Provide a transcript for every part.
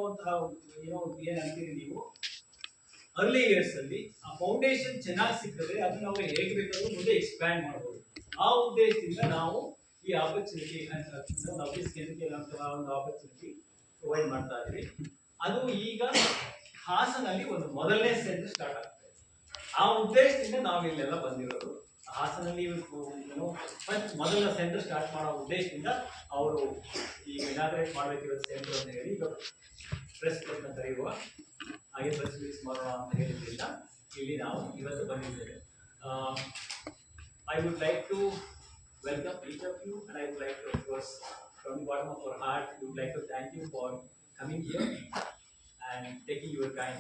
ಇರುವಂತಹ ಏನ್ ಅಂತೀರಿ ನೀವು ಅರ್ಲಿ ಇಯರ್ಸ್ ಅಲ್ಲಿ ಆ ಫೌಂಡೇಶನ್ ಚೆನ್ನಾಗಿ ಸಿಕ್ಕಿದ್ರೆ ಅದನ್ನ ನಾವು ಹೇಗೆ ಬೇಕಾದ್ರೂ ಮುಂದೆ ಎಕ್ಸ್ಪ್ಯಾಂಡ್ ಮಾಡಬಹುದು. ಆ ಉದ್ದೇಶದಿಂದ ನಾವು ಈ ಆಪರ್ಚುನಿಟಿ ಆಫೀಸ್ ಒಂದು ಆಪರ್ಚುನಿಟಿ ಪ್ರೊವೈಡ್ ಮಾಡ್ತಾ ಇದ್ವಿ. ಅದು ಈಗ ಹಾಸನಲ್ಲಿ ಒಂದು ಮೊದಲನೇ ಸೆಂಟರ್ ಸ್ಟಾರ್ಟ್ ಆಗ್ತದೆ. ಆ ಉದ್ದೇಶದಿಂದ ನಾವು ಇಲ್ಲೆಲ್ಲ ಬಂದಿರೋದು. ಹಾಸನಲ್ಲಿ ಮೊದಲ ಸೆಂಟರ್ ಸ್ಟಾರ್ಟ್ ಮಾಡೋ ಉದ್ದೇಶದಿಂದ ಅವರು ಈಗ ಇನಾಗ್ರೇಟ್ ಮಾಡಬೇಕಿರೋ ಸೆಂಟರ್ ಅಂತ ಹೇಳಿ ಈಗ ಪ್ರೆಸ್ ಅಂತ ಕರೆಯುವ ಹಾಗೆ ಪ್ರೆಸ್ ರಿಲೀಸ್ ಮಾಡೋಣ ಅಂತ ಹೇಳಿದ್ರಿಂದ ಇಲ್ಲಿ ನಾವು ಇವತ್ತು ಬಂದಿದ್ದೇವೆ. I would like to welcome each of you, and I would like to, of course, from the bottom of our heart, we would like to thank you for coming here and taking your time.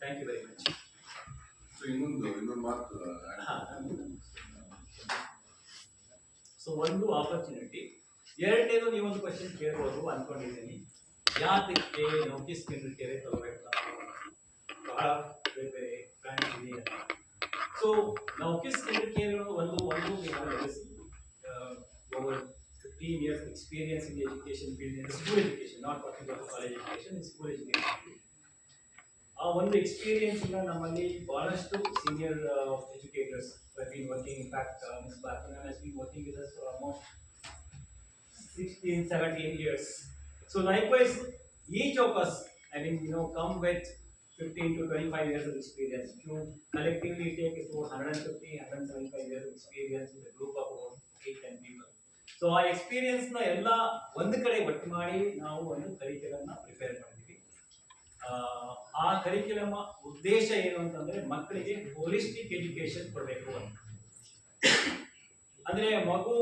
Thank you very much. So, ಇನ್ನೊಂದು ಮಾತು. So ಒಂದು opportunity. ಎರಡನೇದು ನೀವೊಂದು question ಕೇಳ್ಬೋದು ಅನ್ಕೊಂಡಿದ್ದೀನಿ, ಯಾತಕ್ಕೆ notice ಕೇಂದ್ರಕ್ಕೆ ತಗೋಬೇಕು, ಬಹಳ ಬೇರೆ ಬೇರೆ ಬ್ರಾಂಚ್ ಇದೆ ಅಂತ. ಸೊ ನೋಟಿಸ್ ಕೇಂದ್ರಕ್ಕೆ ಒಂದು over 15 years of experience in the education field, in the school education, not talking about college education, in school education. ಆ ಒಂದು ಎಕ್ಸ್ಪೀರಿಯನ್ಸ್ ಇಂದ ನಮ್ಮಲ್ಲಿ ಬಹಳಷ್ಟು senior educators have been working. In fact, Ms. Bhartana has been working with us for almost 16-17 years. So likewise, each of us, I mean, come with 15 to 25 years of experience. If you collectively take it for 150-175 years of experience with a group of about 8-10 people. So ಆ experience ನ ಎಲ್ಲ ಒಂದು ಕಡೆ ಒಟ್ಟು ಮಾಡಿ ನಾವು ಒಂದು curriculum prepare ಮಾಡಿದ್ವಿ. ಆ ಕರಿಕ್ಯುಲಮ್ ಉದ್ದೇಶ ಏನು ಅಂತಂದ್ರೆ ಮಕ್ಕಳಿಗೆ ಹೋಲಿಸ್ಟಿಕ್ ಎಜುಕೇಶನ್ ಕೊಡಬೇಕು ಅಂತ. ಅಂದ್ರೆ ಮಗು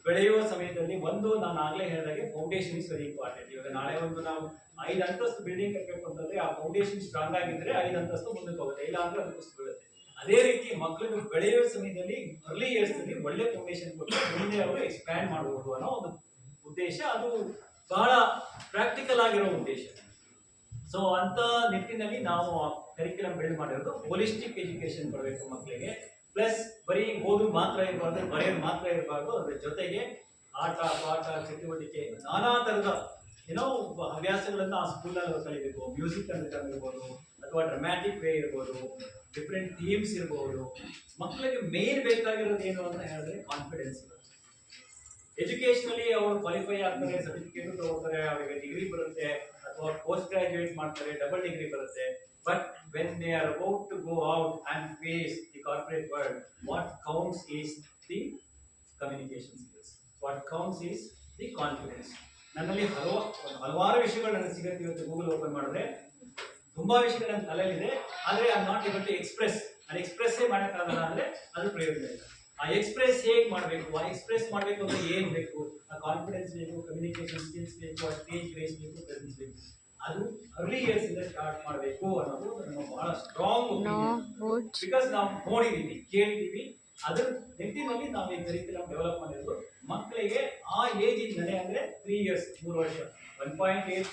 ಬೆಳೆಯುವ ಸಮಯದಲ್ಲಿ ನಾನು ಆಗ್ಲೇ ಹೇಳಿದಾಗೆ ಫೌಂಡೇಶನ್ ಇಸ್ ವೆರಿ ಇಂಪಾರ್ಟೆಂಟ್. ಇವಾಗ ನಾಳೆ ಒಂದು ನಾವು 5 ಅಂತಸ್ತು ಬಿಲ್ಡಿಂಗ್ ಕಟ್ಟಬೇಕು ಅಂತಂದ್ರೆ ಆ ಫೌಂಡೇಶನ್ ಸ್ಟ್ರಾಂಗ್ ಆಗಿದ್ರೆ 5 ಅಂತಸ್ತು ಮುಂದಕ್ಕೆ ಹೋಗುತ್ತೆ, ಇಲ್ಲ ಅಂದ್ರೆ ಅದು ಕುಸಿದು ಬೀಳುತ್ತೆ. ಅದೇ ರೀತಿ ಮಕ್ಕಳು ಬೆಳೆಯುವ ಸಮಯದಲ್ಲಿ ಅರ್ಲಿ ಇಯರ್ಸ್ ಅಲ್ಲಿ ಒಳ್ಳೆ ಫೌಂಡೇಶನ್ ಕೊಟ್ಟು ಮುಂದೆ ಅವರು ಎಕ್ಸ್ಪ್ಯಾಂಡ್ ಮಾಡಬಹುದು ಅನ್ನೋ ಒಂದು ಉದ್ದೇಶ. ಅದು ಬಹಳ ಪ್ರಾಕ್ಟಿಕಲ್ ಆಗಿರೋ ಉದ್ದೇಶ. ಸೊ ಅಂತ ನಿಟ್ಟಿನಲ್ಲಿ ನಾವು ಕರಿಕ್ಯುಲಮ್ ಬಿಲ್ಡ್ ಮಾಡಿರೋದು ಹೋಲಿಸ್ಟಿಕ್ ಎಜುಕೇಶನ್ ಕೊಡಬೇಕು ಮಕ್ಕಳಿಗೆ. ಪ್ಲಸ್ ಬರೀ ಓದು ಮಾತ್ರ ಇರಬಾರ್ದು, ಬರೆಯೋದು ಮಾತ್ರ ಇರಬಾರ್ದು, ಅದ್ರ ಜೊತೆಗೆ ಆಟ ಪಾಠ ಚಟುವಟಿಕೆ ನಾನಾ ತರದ ಹವ್ಯಾಸಗಳನ್ನ ಆ ಸ್ಕೂಲಲ್ಲಿ ಕಲಿಬೇಕು. ಮ್ಯೂಸಿಕ್ ಅಂತ ಇರ್ಬೋದು, ಅಥವಾ ಡ್ರಾಮ್ಯಾಟಿಕ್ ವೇ ಇರ್ಬೋದು, ಡಿಫ್ರೆಂಟ್ ಥೀಮ್ಸ್ ಇರ್ಬೋದು. ಮಕ್ಕಳಿಗೆ ಮೇನ್ ಬೇಕಾಗಿರೋದು ಏನು ಅಂತ ಹೇಳಿದ್ರೆ ಕಾನ್ಫಿಡೆನ್ಸ್ ಇರುತ್ತೆ. ಎಜುಕೇಶನಲಿ ಅವರು ಕ್ವಾಲಿಫೈ ಆಗ್ತಾರೆ, ಸರ್ಟಿಫಿಕೇಟ್ ತಗೋತಾರೆ, ಅವರಿಗೆ ಡಿಗ್ರಿ ಬರುತ್ತೆ, ಅಥವಾ ಪೋಸ್ಟ್ ಗ್ರಾಜುಯೇಟ್ ಮಾಡ್ತಾರೆ, ಡಬಲ್ ಡಿಗ್ರಿ ಬರುತ್ತೆ. But when they are about to go out and face the corporate world, what counts is the communication skills, what counts is the confidence. ನನ್ನಲ್ಲಿ ಹಲವಾರು ವಿಷಯಗಳು ನನಗೆ ಸಿಗುತ್ತೆ. ಇವತ್ತು ಗೂಗಲ್ ಓಪನ್ ಮಾಡಿದ್ರೆ ತುಂಬಾ ವಿಷಯಗಳು ನನ್ನ ತಲೆಯಲ್ಲಿದೆ, ಆದರೆ I am not able to express. ನಾನು ಎಕ್ಸ್ಪ್ರೆಸ್ಸೇ ಮಾಡೋಕ್ಕಾಗಲ್ಲ ಅಂದರೆ ಅದು ಪ್ರಯೋಜನ ಇಲ್ಲ. ಆ ಎಕ್ಸ್ಪ್ರೆಸ್ ಹೇಗೆ ಮಾಡಬೇಕು, ಆ ಎಕ್ಸ್ಪ್ರೆಸ್ ಮಾಡಬೇಕು ಅಂದ್ರೆ ಏನು ಬೇಕು? ಆ ಕಾನ್ಫಿಡೆನ್ಸ್ ಬೇಕು, ಕಮ್ಯುನಿಕೇಶನ್ ಸ್ಕಿಲ್ಸ್ ಬೇಕು, ಆ ಸ್ಟೇಜ್ ಗ್ರೇಸ್ ಬೇಕು, ಪ್ರೆಸೆನ್ಸ್ ಬೇಕು. ಅದು ಅರ್ಲಿ ಇಯರ್ಸ್ ಇಂದ ಸ್ಟಾರ್ಟ್ ಮಾಡಬೇಕು ಅನ್ನೋದು ನಮ್ಮ ಬಹಳ ಸ್ಟ್ರಾಂಗ್ ಒಪಿನಿಯನ್. ಬಿಕಾಸ್ ನಾವು ನೋಡಿದೀವಿ, ಕೇಳಿದೀವಿ. ಅದ್ರ ನಿಟ್ಟಿನಲ್ಲಿ ನಾವು ಈ ಕರಿಕ್ಯುಲಮ್ ಡೆವಲಪ್ ಮಾಡಿರೋದು. ಮಕ್ಕಳಿಗೆ ಆ ಏಜ್ ಇಂದನೇ ಅಂದ್ರೆ 3 years 3 ವರ್ಷ 1.8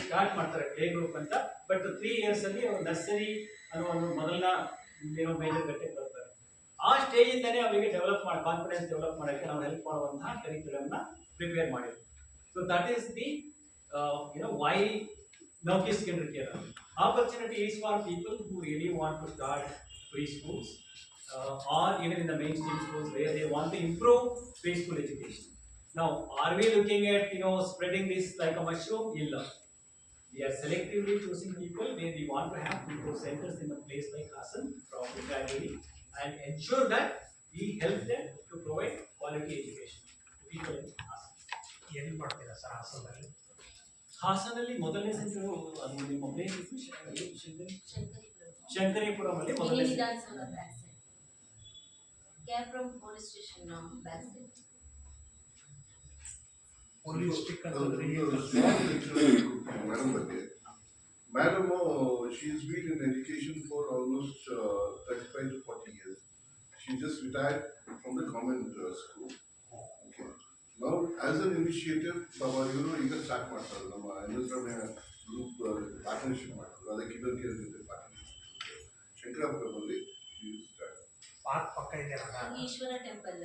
ಸ್ಟಾರ್ಟ್ ಮಾಡ್ತಾರೆ ಪ್ಲೇ ಗ್ರೂಪ್ ಅಂತ. ಬಟ್ 3 years ಅಲ್ಲಿ ಅವರು ನರ್ಸರಿ ಅನ್ನೋ ಒಂದು ಮೊದಲನ ಮೇಜರ್ ಘಟ್ಟಕ್ಕೆ ಬರ್ತಾರೆ. ಆ ಸ್ಟೇಜ್ ಇಂದನೇ ಅವರಿಗೆ ಕಾನ್ಫಿಡೆನ್ಸ್ ಡೆವಲಪ್ ಮಾಡೋಕ್ಕೆ ನಾವು ಹೆಲ್ಪ್ ಮಾಡುವಂತಹ ಕರಿಕ್ಯುಲಮ್ ನ ಪ್ರಿಪೇರ್ ಮಾಡಿದ್ವಿ. So that is the why Notice Kendrick. Opportunity is for people who really want to start preschools or even in the mainstream schools where they want to improve preschool education. Now, are we looking at spreading this like a mushroom? Illa. We are selectively choosing people where we want to have people centers in a place like Hassan, from the primary, and ensure that we help them to provide quality education to people in Hassan. ಹಾಸನಲ್ಲಿ ಮೊದಲನೇ centre ಅದು ನಿಮ್ಮ place ಶಂಕರಿಪುರಂ ಅಲ್ಲಿ ಮೊದಲನೇ police station back side Madam, she's been in education for almost 35 to 40 years. She just retired from the government school. Okay. Now, as an initiative, you can start group partnership. Shankarapurambally, she started. Ishwara Temple.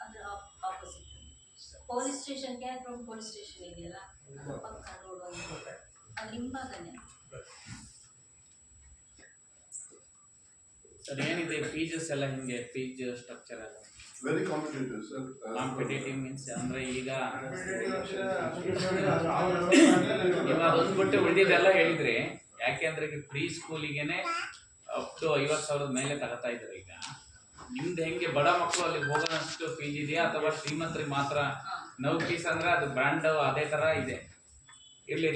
Other opposite. Police station, care from police station area. ನಿಮ್ಮಾಗನೆ sir ಏನಿದೆ fees ಎಲ್ಲ ಹಿಂಗೆ fees structure ಎಲ್ಲ Very competitive, sir. Competitive means ಅಂದ್ರೆ ಈಗ ಇವಾಗ ಅದೊಂದು ಬಿಟ್ಟು ಉಳಿದಿದ್ದೆಲ್ಲ ಹೇಳಿದ್ರಿ ಯಾಕೆಂದ್ರೆ ಈಗ ಪ್ರೀ ಸ್ಕೂಲಿಗೆನೆ ಅಪ್ ಟು 50,000 ಮೇಲೆ ತಗೋತಾ ಇದ್ದಾರೆ ಈಗ ನಿಮ್ದು ಹೆಂಗೆ ಬಡ ಮಕ್ಕಳು ಅಲ್ಲಿ ಹೋಗೋಣಷ್ಟು ಫೀಸ್ ಇದೆಯಾ ಅಥವಾ ಶ್ರೀಮಂತರಿಗೆ ಮಾತ್ರ ನೌ ಫೀಸ್ ಅಂದ್ರೆ ಅದು ಬ್ರ್ಯಾಂಡ್ ಅದೇ ತರ ಇದೆ ಇರ್ಲಿ